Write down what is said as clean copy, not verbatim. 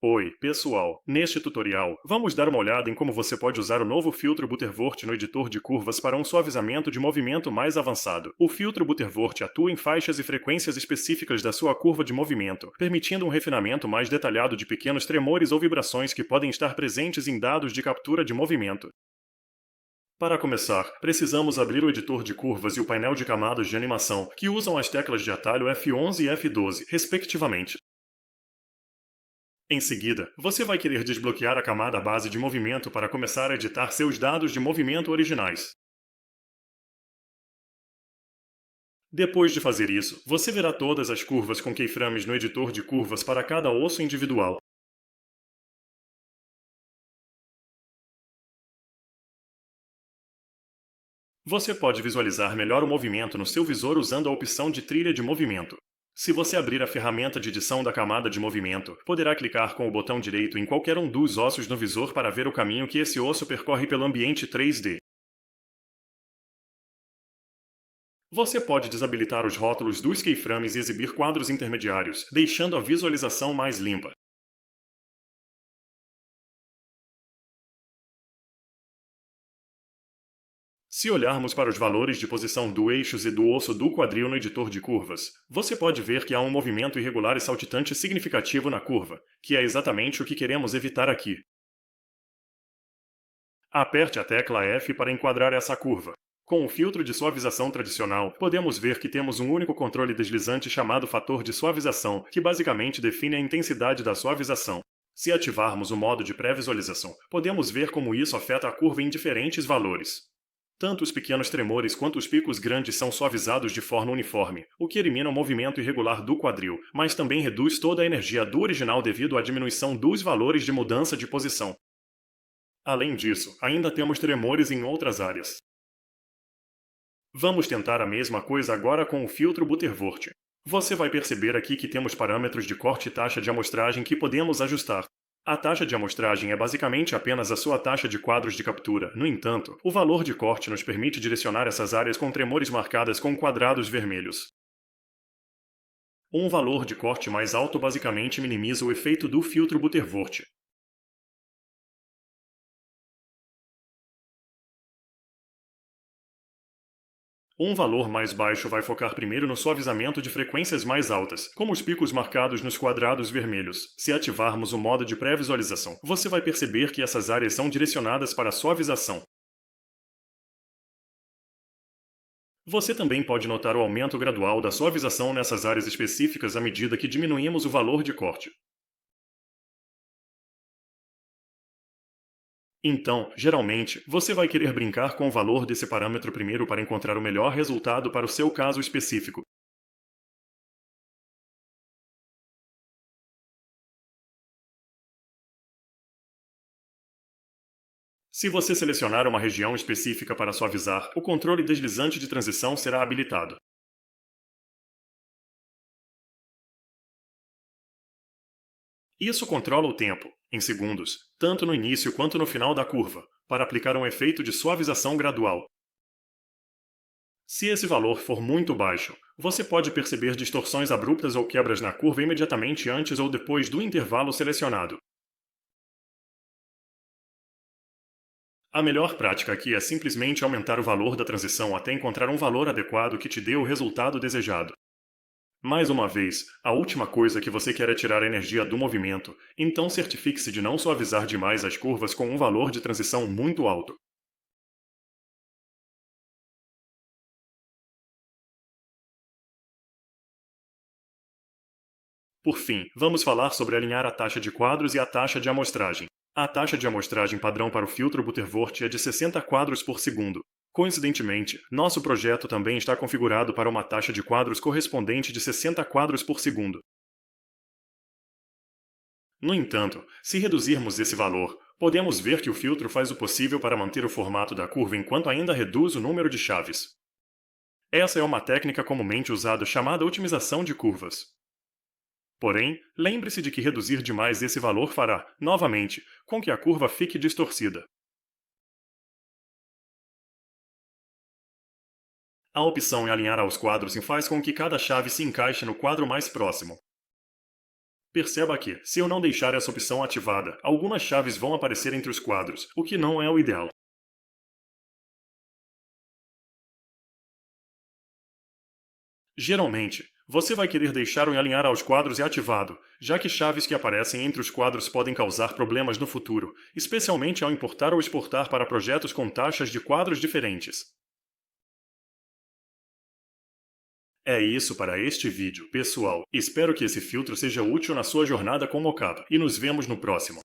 Oi, pessoal! Neste tutorial, vamos dar uma olhada em como você pode usar o novo filtro Butterworth no editor de curvas para um suavizamento de movimento mais avançado. O filtro Butterworth atua em faixas e frequências específicas da sua curva de movimento, permitindo um refinamento mais detalhado de pequenos tremores ou vibrações que podem estar presentes em dados de captura de movimento. Para começar, precisamos abrir o editor de curvas e o painel de camadas de animação, que usam as teclas de atalho F11 e F12, respectivamente. Em seguida, você vai querer desbloquear a camada base de movimento para começar a editar seus dados de movimento originais. Depois de fazer isso, você verá todas as curvas com keyframes no editor de curvas para cada osso individual. Você pode visualizar melhor o movimento no seu visor usando a opção de trilha de movimento. Se você abrir a ferramenta de edição da camada de movimento, poderá clicar com o botão direito em qualquer um dos ossos no visor para ver o caminho que esse osso percorre pelo ambiente 3D. Você pode desabilitar os rótulos dos keyframes e exibir quadros intermediários, deixando a visualização mais limpa. Se olharmos para os valores de posição do eixos e do osso do quadril no editor de curvas, você pode ver que há um movimento irregular e saltitante significativo na curva, que é exatamente o que queremos evitar aqui. Aperte a tecla F para enquadrar essa curva. Com o filtro de suavização tradicional, podemos ver que temos um único controle deslizante chamado fator de suavização, que basicamente define a intensidade da suavização. Se ativarmos o modo de pré-visualização, podemos ver como isso afeta a curva em diferentes valores. Tanto os pequenos tremores quanto os picos grandes são suavizados de forma uniforme, o que elimina o movimento irregular do quadril, mas também reduz toda a energia do original devido à diminuição dos valores de mudança de posição. Além disso, ainda temos tremores em outras áreas. Vamos tentar a mesma coisa agora com o filtro Butterworth. Você vai perceber aqui que temos parâmetros de corte e taxa de amostragem que podemos ajustar. A taxa de amostragem é basicamente apenas a sua taxa de quadros de captura. No entanto, o valor de corte nos permite direcionar essas áreas com tremores marcadas com quadrados vermelhos. Um valor de corte mais alto basicamente minimiza o efeito do filtro Butterworth. Um valor mais baixo vai focar primeiro no suavizamento de frequências mais altas, como os picos marcados nos quadrados vermelhos. Se ativarmos o modo de pré-visualização, você vai perceber que essas áreas são direcionadas para a suavização. Você também pode notar o aumento gradual da suavização nessas áreas específicas à medida que diminuímos o valor de corte. Então, geralmente, você vai querer brincar com o valor desse parâmetro primeiro para encontrar o melhor resultado para o seu caso específico. Se você selecionar uma região específica para suavizar, o controle deslizante de transição será habilitado. Isso controla o tempo, em segundos, tanto no início quanto no final da curva, para aplicar um efeito de suavização gradual. Se esse valor for muito baixo, você pode perceber distorções abruptas ou quebras na curva imediatamente antes ou depois do intervalo selecionado. A melhor prática aqui é simplesmente aumentar o valor da transição até encontrar um valor adequado que te dê o resultado desejado. Mais uma vez, a última coisa que você quer é tirar a energia do movimento, então certifique-se de não suavizar demais as curvas com um valor de transição muito alto. Por fim, vamos falar sobre alinhar a taxa de quadros e a taxa de amostragem. A taxa de amostragem padrão para o filtro Butterworth é de 60 quadros por segundo. Coincidentemente, nosso projeto também está configurado para uma taxa de quadros correspondente de 60 quadros por segundo. No entanto, se reduzirmos esse valor, podemos ver que o filtro faz o possível para manter o formato da curva enquanto ainda reduz o número de chaves. Essa é uma técnica comumente usada chamada otimização de curvas. Porém, lembre-se de que reduzir demais esse valor fará, novamente, com que a curva fique distorcida. A opção em alinhar aos quadros faz com que cada chave se encaixe no quadro mais próximo. Perceba que, se eu não deixar essa opção ativada, algumas chaves vão aparecer entre os quadros, o que não é o ideal. Geralmente, você vai querer deixar o alinhar aos quadros ativado, já que chaves que aparecem entre os quadros podem causar problemas no futuro, especialmente ao importar ou exportar para projetos com taxas de quadros diferentes. É isso para este vídeo, pessoal. Espero que esse filtro seja útil na sua jornada com Mockup e nos vemos no próximo.